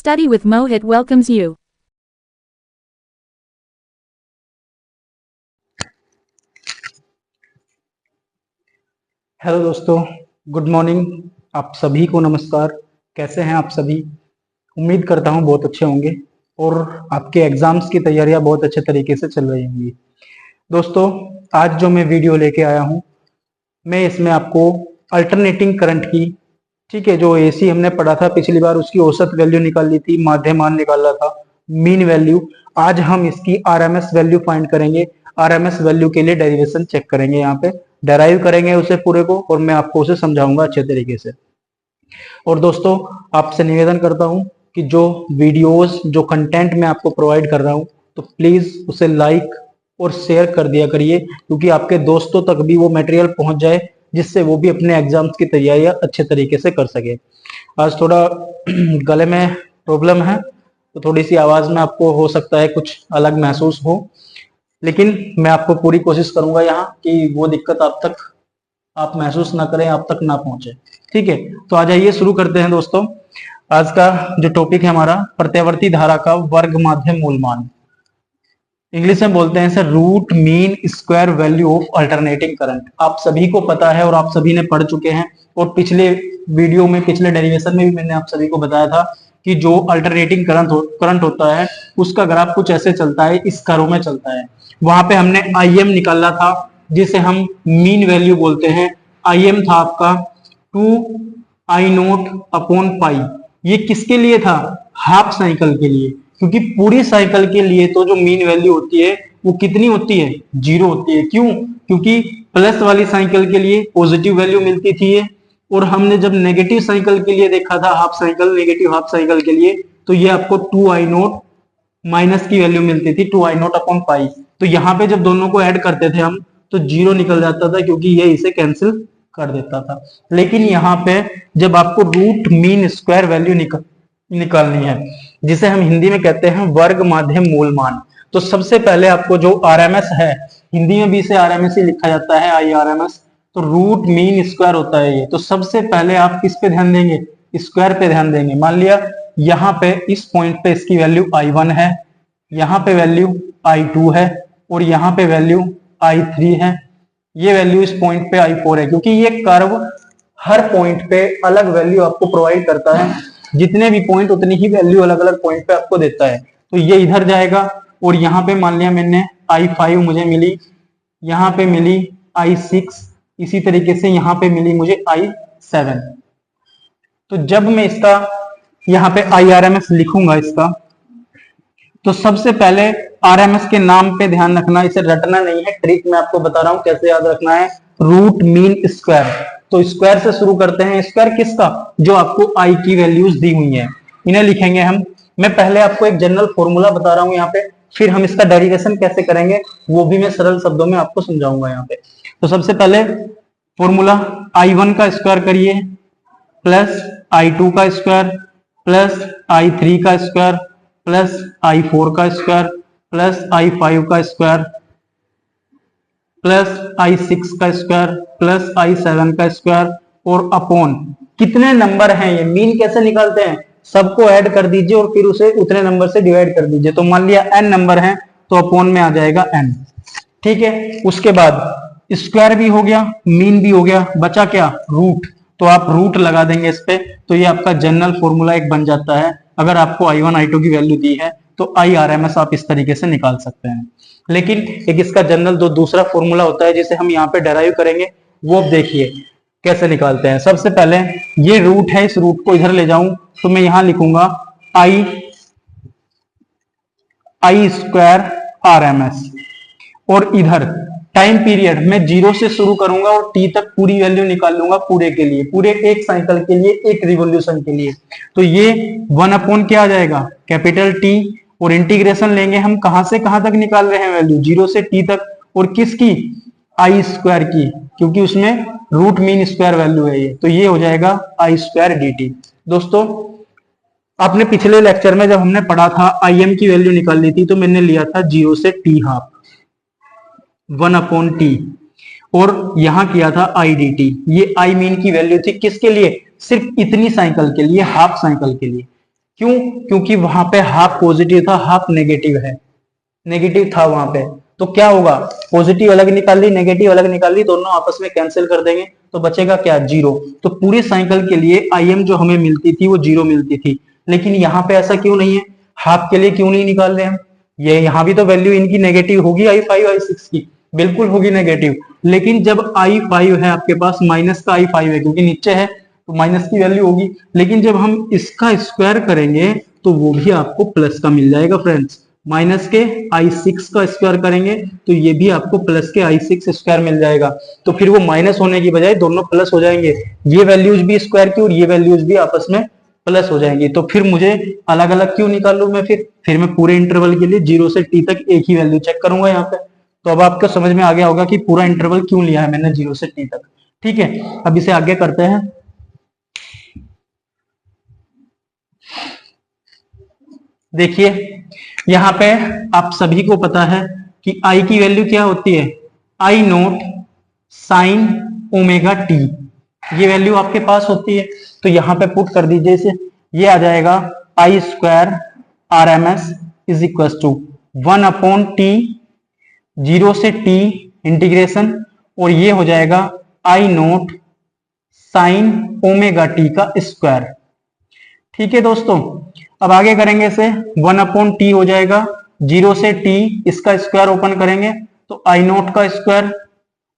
Study with Mohit welcomes you. Hello दोस्तों, good morning. आप सभी को नमस्कार। कैसे हैं आप सभी? उम्मीद करता हूं बहुत अच्छे होंगे और आपके एग्जाम्स की तैयारियां बहुत अच्छे तरीके से चल रही होंगी। दोस्तों, आज जो मैं वीडियो लेके आया हूं, मैं इसमें आपको अल्टरनेटिंग करंट की, ठीक है, जो एसी हमने पढ़ा था पिछली बार, उसकी औसत वैल्यू निकाल ली थी, माध्यमान निकाला था, मीन वैल्यू। आज हम इसकी आरएमएस वैल्यू फाइंड करेंगे। आरएमएस वैल्यू के लिए डेरिवेशन चेक करेंगे, यहाँ पे डेराइव करेंगे उसे पूरे को, और मैं आपको उसे समझाऊंगा अच्छे तरीके से। और दोस्तों, आपसे निवेदन करता हूं कि जो वीडियोस, जो कंटेंट मैं आपको प्रोवाइड कर रहा हूं, तो प्लीज उसे लाइक और शेयर कर दिया करिए, क्योंकि आपके दोस्तों तक भी वो मटेरियल पहुंच जाए, जिससे वो भी अपने एग्जाम्स की तैयारियां अच्छे तरीके से कर सके। आज थोड़ा गले में प्रॉब्लम है, तो थोड़ी सी आवाज में आपको हो सकता है कुछ अलग महसूस हो, लेकिन मैं आपको पूरी कोशिश करूंगा यहाँ कि वो दिक्कत आप महसूस ना करें, आप तक ना पहुंचे। ठीक है, तो आ जाइए शुरू करते हैं दोस्तों। आज का जो टॉपिक है हमारा, प्रत्यावर्ती धारा का वर्ग माध्य मूलमान। इंग्लिश में बोलते हैं sir root mean square value of alternating current. आप सभी को पता है और आप सभी ने पढ़ चुके हैं, और पिछले वीडियो में, पिछले डेरिवेशन में भी मैंने आप सभी को बताया था कि जो अल्टरनेटिंग करंट होता है, उसका ग्राफ कुछ ऐसे चलता है, इस कर्व में चलता है। वहां पे हमने आईएम निकाला था, जिसे हम मीन वैल्यू बोलते हैं। आईएम था आपका 2I0/पाई। ये किसके लिए था? हाफ साइकिल के लिए, क्योंकि पूरी साइकिल के लिए तो जो मीन वैल्यू होती है वो कितनी होती है? 0 होती है। क्यों? क्योंकि प्लस वाली साइकिल के लिए पॉजिटिव वैल्यू मिलती थी ये, और हमने जब नेगेटिव साइकिल के लिए देखा था, half cycle, negative half cycle के लिए, तो ये आपको 2I0 माइनस की वैल्यू मिलती थी, 2I0/पाई। तो यहाँ पे जब दोनों को ऐड करते थे हम, तो 0 निकल जाता था, क्योंकि ये इसे कैंसिल कर देता था। लेकिन यहाँ पे जब आपको रूट मीन स्क्वायर वैल्यू निकालनी है, जिसे हम हिंदी में कहते हैं वर्ग माध्य मूलमान, तो सबसे पहले आपको जो आरएमएस है, हिंदी में भी इसे आरएमएस ही लिखा जाता है, IRMS, तो रूट मीन स्क्वायर होता है ये। तो सबसे पहले आप किस पे ध्यान देंगे? स्क्वायर पे ध्यान देंगे। मान लिया यहाँ पे इस पॉइंट पे इसकी वैल्यू I1 है, यहाँ पे वैल्यू I2 है, और यहाँ पे वैल्यू I3 है, ये वैल्यू इस पॉइंट पे I4 है। क्योंकि ये कर्व हर पॉइंट पे अलग वैल्यू आपको प्रोवाइड करता है, जितने भी पॉइंट उतनी ही वैल्यू अलग अलग पॉइंट पे आपको देता है। तो ये इधर जाएगा, और यहाँ पे मान लिया मैंने I5 मुझे मिली, यहाँ पे मिली I6, इसी तरीके से यहाँ पे मिली मुझे I7। तो जब मैं इसका यहाँ पे IRMS लिखूंगा इसका, तो सबसे पहले आरएमएस के नाम पे ध्यान रखना, इसे रटना नहीं है, ट्रिक मैं आपको बता रहा हूं कैसे याद रखना है। रूट मीन स्क्वायर, तो स्क्वायर से शुरू करते हैं। स्क्वायर किसका? जो आपको आई की वैल्यूज दी हुई है, इन्हें लिखेंगे हम। मैं पहले आपको एक जनरल फॉर्मूला बता रहा हूं यहाँ पे, फिर हम इसका डेरिवेशन कैसे करेंगे वो भी मैं सरल शब्दों में आपको समझाऊंगा यहाँ पे। तो सबसे पहले फॉर्मूला, I1 का स्क्वायर करिए, प्लस I2 का स्क्वायर, प्लस I3 का स्क्वायर, प्लस I4 का स्क्वायर, प्लस I5 का स्क्वायर, प्लस I6 का स्क्वायर, प्लस I7 का स्क्वायर, और अपॉन कितने नंबर हैं ये, मीन कैसे निकालते हैं? सबको ऐड कर दीजिए और फिर उसे उतने नंबर से डिवाइड कर दीजिए। तो मान लिया n नंबर है, तो अपॉन में आ जाएगा n। ठीक है, उसके बाद स्क्वायर भी हो गया, मीन भी हो गया, बचा क्या? रूट। तो आप रूट लगा देंगे इस पे, तो ये आपका जनरल फॉर्मूला एक बन जाता है। अगर आपको I1 I2 की वैल्यू दी है, तो IRMS आप इस तरीके से निकाल सकते हैं। लेकिन एक इसका जनरल जो दूसरा फॉर्मूला होता है, जिसे हम यहाँ पे डेराइव करेंगे, वो देखिए कैसे निकालते हैं। सबसे पहले ये रूट है, इस रूट को इधर ले जाऊं तो मैं यहां लिखूंगा I स्क्वायर RMS, और इधर टाइम पीरियड मैं 0 से शुरू करूंगा और t तक पूरी वैल्यू निकाल लूंगा, पूरे के लिए, पूरे एक साइकिल के लिए, एक रिवॉल्यूशन के लिए। तो ये 1 क्या आ जाएगा? कैपिटल T, और इंटीग्रेशन लेंगे हम, कहां से कहां तक निकाल रहे हैं वैल्यू? 0 से t तक, और किसकी? I स्क्वायर की, क्योंकि उसमें रूट मीन स्क्वायर वैल्यू है ये, तो ये हो जाएगा I स्क्वायर dt। दोस्तों, आपने पिछले लेक्चर में जब हमने पढ़ा था IM की वैल्यू निकालनी थी, तो मैंने लिया था 0 से t हाफ, 1/t, और यहां किया था IDT। ये I मीन की वैल्यू थी किसके लिए? सिर्फ इतनी साइकिल के लिए, हाफ साइकिल के लिए। क्यों? क्योंकि वहां पे हाफ पॉजिटिव था, हाफ नेगेटिव है, नेगेटिव था वहां पे। तो क्या होगा, पॉजिटिव अलग निकाल ली, नेगेटिव अलग निकाल ली, दोनों आपस में कैंसिल कर देंगे तो बचेगा क्या, जीरो। तो पूरे साइकिल के लिए IM जो हमें मिलती थी वो जीरो मिलती थी, लेकिन यहाँ पे ऐसा क्यों नहीं है, हाफ के लिए क्यों नहीं निकाल रहे हम? ये यहाँ भी तो वैल्यू इनकी नेगेटिव होगी, I5 I6 की बिल्कुल होगी नेगेटिव, लेकिन जब I5 है आपके पास, माइनस का I5 है क्योंकि नीचे है तो माइनस की वैल्यू होगी, लेकिन जब हम इसका स्क्वायर करेंगे तो वो भी आपको प्लस का मिल जाएगा फ्रेंड्स। माइनस के I6 का स्क्वायर करेंगे तो ये भी आपको प्लस के I6 स्क्वायर मिल जाएगा। तो फिर वो माइनस होने की बजाय दोनों प्लस हो जाएंगे, ये वैल्यूज भी स्क्वायर की और ये वैल्यूज भी आपस में प्लस हो जाएंगी। तो फिर मुझे अलग अलग क्यों निकालूं मैं, फिर मैं पूरे इंटरवल के लिए 0 से t तक एक ही वैल्यू चेक करूंगा यहाँ पे। तो अब आपको समझ में आ गया होगा कि पूरा इंटरवल क्यों लिया है मैंने 0 से t तक। ठीक है, अब इसे आगे करते हैं। देखिए यहाँ पे आप सभी को पता है कि I की वैल्यू क्या होती है, I note sine omega T, ये वैल्यू आपके पास होती है। तो यहाँ पे पुट कर दीजिए इसे, ये आ जाएगा I square RMS is equal to 1/t 0 से t इंटीग्रेशन, और ये हो जाएगा I note sine omega T का स्क्वायर। ठीक है दोस्तों, अब आगे करेंगे इसे, 1/t हो जाएगा 0 से t, इसका स्क्वायर ओपन करेंगे तो I नोट का स्क्वायर,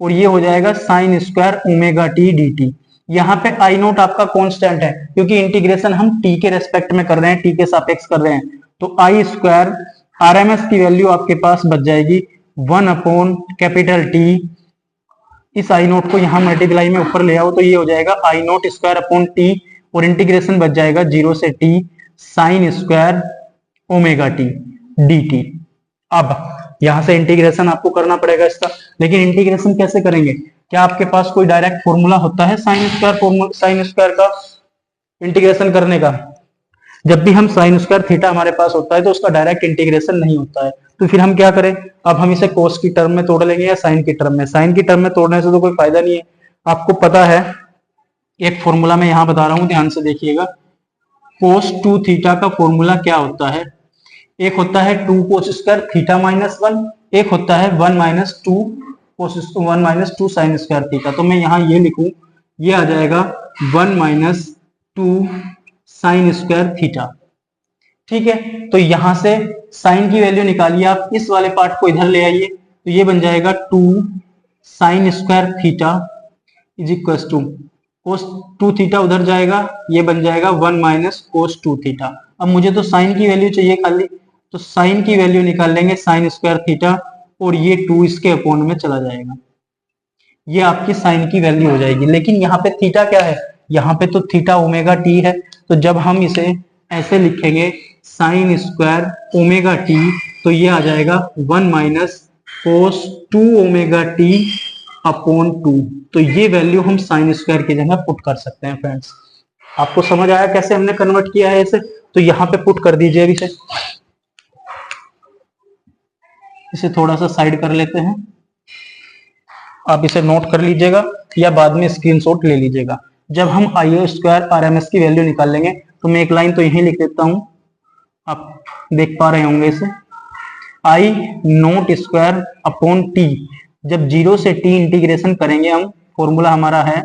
और ये हो जाएगा sine square omega T dt। यहाँ पे I नोट आपका कांस्टेंट है क्योंकि इंटीग्रेशन हम t के रेस्पेक्ट में कर रहे हैं, t के सापेक्ष कर रहे हैं। तो I स्क्वायर RMS की वैल्यू आपके पास बच जाएगी 1/T, इस I नोट को यहाँ मल्टीप्लाई में ऊपर ले आओ तो ये हो जाएगा I nought square upon t, और इंटीग्रेशन बच जाएगा 0 से t sine square omega T dt। अब यहां से इंटीग्रेशन आपको करना पड़ेगा इसका, लेकिन इंटीग्रेशन कैसे करेंगे, क्या आपके पास कोई डायरेक्ट फॉर्मूला होता है साइन स्क्वायर का इंटीग्रेशन करने का? जब भी हम साइन स्क्वायर थीटा हमारे पास होता है तो उसका डायरेक्ट इंटीग्रेशन नहीं होता है। तो फिर हम क्या करें, अब हम इसे कोस की टर्म में तोड़ लेंगे या साइन की टर्म में। साइन की टर्म में तोड़ने से तो कोई फायदा नहीं है, आपको पता है एक फॉर्मूला मैं यहां बता रहा हूं, ध्यान से देखिएगा। कोस 2 थीटा का फॉर्मूला क्या होता है, एक होता है 2 कोस स्क्वायर थीटा माइनस 1, एक होता है 1 माइनस 2 साइन स्क्वायर थीटा। तो मैं यहाँ ये लिखूं, ये आ जाएगा 1 माइनस 2 साइन स्क्वायर थीटा। ठीक है, तो यहां से साइन की वैल्यू निकालिए आप, इस वाले पार्ट को इधर ले आइए तो ये बन जाएगा 2 sine square theta is equal to cos 2 theta उधर जाएगा, ये बन जाएगा 1 माइनस कोस 2 थीटा। अब मुझे तो साइन की वैल्यू चाहिए खाली, तो साइन की वैल्यू निकाल लेंगे साइन स्क्वायर थीटा, और ये 2 इसके अपॉन में चला जाएगा, ये आपकी साइन की वैल्यू हो जाएगी। लेकिन यहाँ पे थीटा क्या है, यहाँ पे तो थीटा ओमेगा टी है, तो जब हम इसे ऐसे लिखेंगे साइन स्क्वायर ओमेगा टी, तो ये आ जाएगा 1 minus cos 2 omega T upon 2। तो ये वैल्यू हम साइन स्क्वायर की जगह पुट कर सकते हैं फ्रेंड्स। आपको समझ आया कैसे हमने कन्वर्ट किया है इसे? तो यहाँ पे पुट कर दीजिए अभी से, इसे थोड़ा सा साइड कर लेते हैं, आप इसे नोट कर लीजिएगा या बाद में स्क्रीनशॉट ले लीजिएगा। जब हम I स्क्वायर RMS की वैल्यू निकालेंगे तो मैं एक लाइन तो यहीं लिख देता हूं, आप देख पा रहे होंगे इसे, I nought square upon T, जब 0 से t इंटीग्रेशन करेंगे हम, फॉर्मूला हमारा है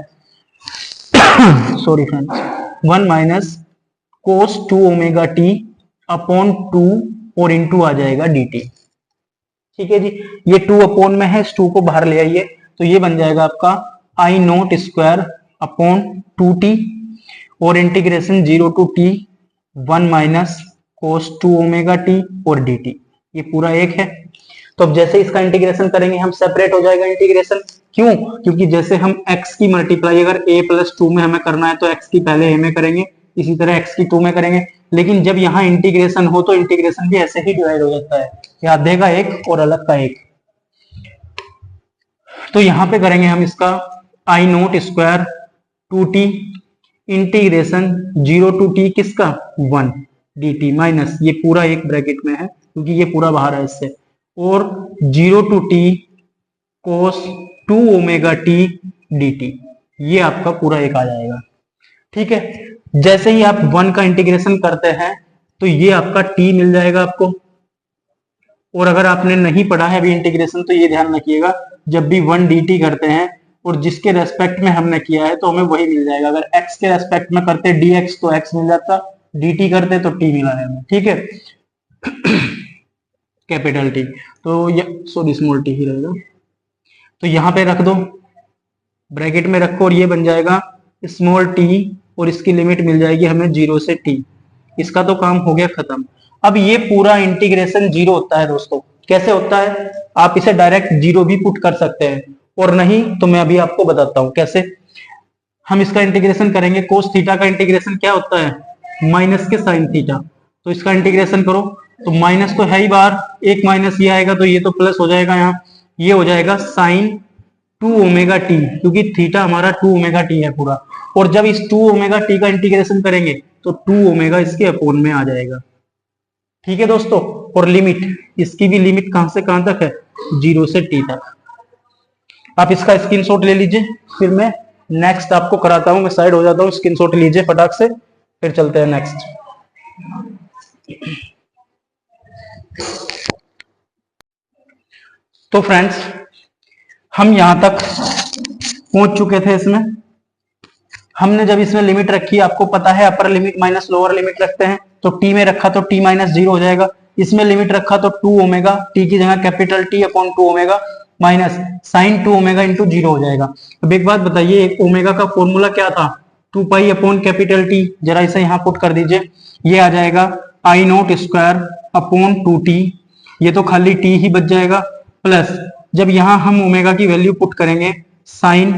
sorry friends, 1 minus cos 2 omega T upon 2 और इंटू आ जाएगा dt। ठीक है जी, ये 2 अपॉन में है, इस 2 को बाहर ले आइए तो ये बन जाएगा आपका I nought square upon 2t और integration 0 to t 1 minus cos 2 omega t और dt, ये पूरा एक है। तो अब जैसे इसका इंटीग्रेशन करेंगे हम, सेपरेट हो जाएगा इंटीग्रेशन, क्यों? क्योंकि जैसे हम x की मल्टीप्लाई अगर a प्लस 2 में हमें करना है तो x की पहले a में करेंगे, इसी तरह x की 2 में करेंगे। लेकिन जब यहाँ इंटीग्रेशन हो तो इंटीग्रेशन भी ऐसे ही डिवाइड हो जाता है, या आधे का एक और अलग का एक। तो यहाँ पे करेंगे हम इसका I nought square 2t integration 0 to t किसका 1 dt माइनस, ये पूरा एक ब्रैकेट में है क्योंकि ये पूरा बाहर है इससे, और 0 to t cos 2 omega t dt, ये आपका पूरा एक आ जाएगा। ठीक है, जैसे ही आप 1 का इंटीग्रेशन करते हैं तो ये आपका t मिल जाएगा आपको। और अगर आपने नहीं पढ़ा है अभी इंटीग्रेशन तो ये ध्यान रखिएगा, जब भी 1 dt करते हैं और जिसके रेस्पेक्ट में हमने किया है तो हमें वही मिल जाएगा। अगर x के रेस्पेक्ट में करते dx तो x मिल जाता, dt करते तो t मिला है हमें, ठीक है। कैपिटल टी, तो ये सॉरी स्मॉल टी ही रहेगा। तो यहां पे रख दो, ब्रैकेट में रखो और ये बन जाएगा स्मॉल टी और इसकी लिमिट मिल जाएगी हमें 0 से t। इसका तो काम हो गया खत्म। अब ये पूरा इंटीग्रेशन 0 होता है दोस्तों। कैसे होता है? आप इसे डायरेक्ट 0 भी पुट कर सकते हैं, और नहीं तो मैं अभी आपको बताता हूं कैसे। हम इसका इंटीग्रेशन करेंगे, कोस थीटा का इंटीग्रेशन क्या होता है? माइनस के साइन थीटा। तो इसका इंटीग्रेशन करो तो माइनस तो है ही बाहर, एक माइनस ये आएगा तो ये तो प्लस हो जाएगा, यहाँ ये हो जाएगा साइन 2 ओमेगा टी, क्योंकि थीटा हमारा 2 ओमेगा टी है पूरा। और जब इस 2 ओमेगा टी का इंटीग्रेशन करेंगे तो 2 ओमेगा इसके अपोन में आ जाएगा, ठीक है दोस्तों। और लिमिट, इसकी भी लिमिट कहां से कहां तक है? 0 से t तक। आप इसका स्क्रीनशॉट ले लीजिए, फिर मैं नेक्स्ट आपको कराता हूं। मैं साइड हो जाता हूं, स्क्रीनशॉट लीजिए फटाक से, फिर चलते हैं नेक्स्ट। तो फ्रेंड्स, हम यहां तक पहुंच चुके थे। इसमें हमने जब इसमें लिमिट रखी, आपको पता है upper limit minus lower limit रखते हैं, तो t में रखा तो t माइनस 0 हो जाएगा। इसमें लिमिट रखा तो 2 ओमेगा, t की जगह capital T upon 2 omega minus sine 2 omega into 0 हो जाएगा। अब एक बात बताइए, ओमेगा का फॉर्मूला क्या था? 2 पाई अपॉन कैपिटल T। जरा इसे यहां पुट कर दीजिए, ये आ जाएगा आई नोट स्क्वायर अपॉन 2t। ये तो खाली t ही बच जाएगा, प्लस जब यहां हम ओमेगा की वैल्यू पुट करेंगे sine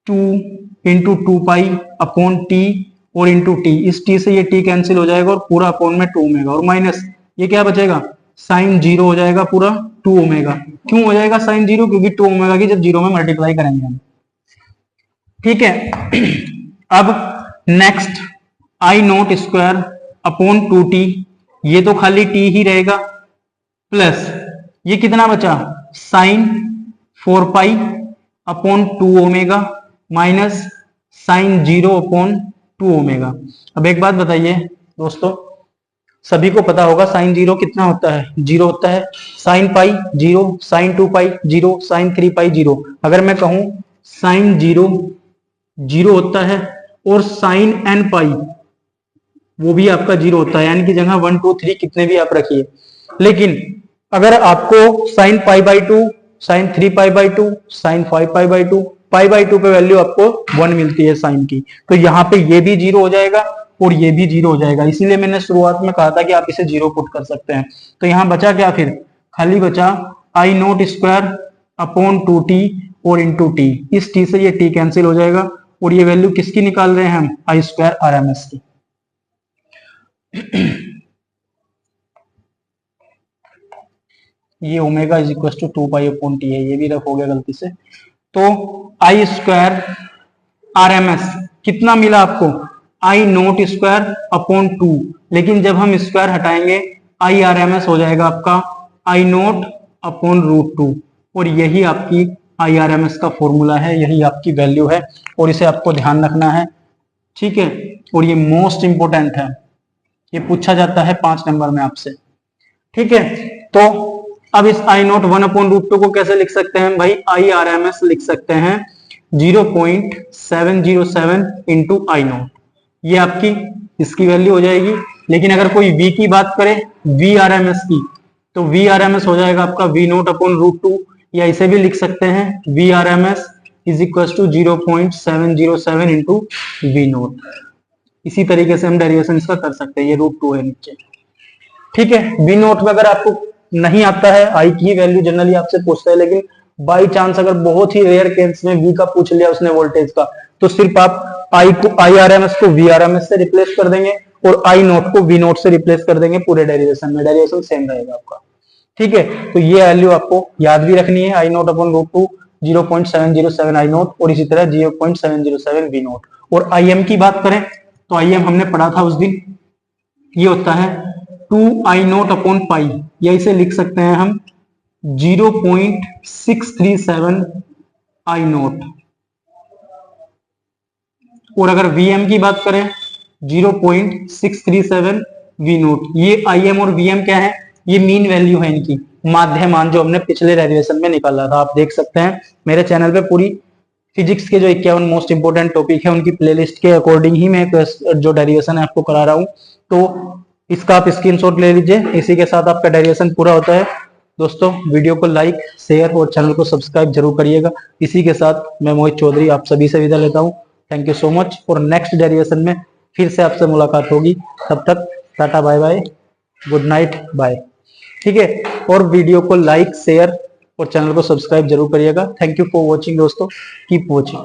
2 into 2 pi upon T और इंटू टी, इस टी से ये टी कैंसिल हो जाएगा और पूरा अपॉन में 2 ओमेगा, और माइनस ये क्या बचेगा? साइन 0 हो जाएगा पूरा 2 ओमेगा। क्यों हो जाएगा साइन 0? क्योंकि 2 ओमेगा की जब 0 में मल्टीप्लाई करेंगे हम, ठीक है। अब next I note square upon 2t, ये तो खाली t ही रहेगा, प्लस ये कितना बचा? Sine 4 pi upon 2 omega minus sine 0 upon 2 omega. अब एक बात बताइए दोस्तों, सभी को पता होगा साइन 0 कितना होता है? 0 होता है। साइन पाई 0, साइन 2 पाई 0, साइन 3 पाई 0। अगर मैं कहूं साइन 0 0 होता है और साइन n पाई वो भी आपका 0 होता है, यानी कि जगह 1 2 3 कितने भी आप रखिए। लेकिन अगर आपको sine pi by 2, sine 3 pi by 2, sine 5 pi by 2, pi by 2 पे वैल्यू आपको 1 मिलती है साइन की, तो यहाँ पे ये भी 0 हो जाएगा और ये भी 0 हो जाएगा। इसीलिए मैंने शुरुआत में कहा था कि आप इसे 0 पुट कर सकते हैं। तो यहाँ बचा क्या? फिर खाली बचा आई नोट स्क्वायर अपॉन 2t और इंटू टी। इस t से ये t कैंसिल हो जाएगा और ये वैल्यू किसकी निकाल रहे हैं हम? I square R M S की। ये omega is equal to 2 pi upon T है, ये भी रख हो गया गलती से। तो I square R M S कितना मिला आपको? आई नोट स्क्वायर अपॉन 2, लेकिन जब हम स्क्वायर हटाएंगे आई आर एम एस हो जाएगा आपका आई नोट अपॉन रूट 2, और यही आपकी आई आर एम एस का फॉर्मूला है, यही आपकी वैल्यू है, और इसे आपको ध्यान रखना है, ठीक है। और ये मोस्ट इंपोर्टेंट है, ये पूछा जाता है 5 नंबर में आपसे, ठीक है। तो अब इस आई नोट 1 अपॉन रूट 2 को कैसे लिख सकते हैं भाई? आई आर एम एस लिख सकते हैं 0.707 इंटू आई नोट, ये आपकी इसकी वैल्यू हो जाएगी। लेकिन अगर कोई v की बात करे, वी आर एम एस की, तो वी आर एम एस हो जाएगा आपका वी नोट अपॉन रूट 2, या इसे भी लिख सकते हैं V R M S is equal to 0.707 into V nought. इसी तरीके से हम डेरिवेशन इसका कर सकते हैं, ये रूट 2 है नीचे, ठीक है। वी नोट में अगर आपको नहीं आता है, आई की वैल्यू जनरली आपसे पूछता है, लेकिन बाई चांस अगर बहुत ही रेयर केस में वी का पूछ लिया उसने वोल्टेज का, तो सिर्फ आप आई को आई आर एम एस को वी आर एम एस से रिप्लेस कर देंगे और आई नोट को वी नोट से रिप्लेस कर देंगे पूरे डेरिवेशन में, डेरिवेशन सेम रहेगा आपका, ठीक है। तो ये वैल्यू आपको याद भी रखनी है, आई नोट अपॉन रूट 2 0.707 आई नोट, और इसी तरह 0.707 वी नोट। और आई एम की बात करें तो आई एम हमने पढ़ा था उस दिन, ये होता है 2 आई नोट अपॉन पाई, या इसे लिख सकते हैं हम 0.637 आई नोट। और अगर वीएम की बात करें 0.637 वी नोट। ये आई एम और वी एम क्या है, ये मीन वैल्यू है इनकी, माध्यमान, जो हमने पिछले डेरिवेशन में निकाला था। आप देख सकते हैं मेरे चैनल पे पूरी फिजिक्स के जो 51 मोस्ट इंपोर्टेंट टॉपिक है उनकी प्लेलिस्ट के अकॉर्डिंग ही मैं जो डेरिवेशन है आपको करा रहा हूँ। तो इसका आप स्क्रीनशॉट ले लीजिए। इसी के साथ आपका डेरिवेशन पूरा होता है। दोस्तों वीडियो को लाइक, शेयर और चैनल को सब्सक्राइब जरूर करिएगा। इसी के साथ मैं मोहित चौधरी आप सभी से विदा लेता हूँ। Thank you so much. और नेक्स्ट डेरिवेशन में फिर से आपसे मुलाकात होगी। तब तक tata, bye bye, good night, bye. ठीक है, और वीडियो को लाइक, शेयर और चैनल को सब्सक्राइब जरूर करिएगा। थैंक यू फॉर वॉचिंग दोस्तों, कीप वॉचिंग।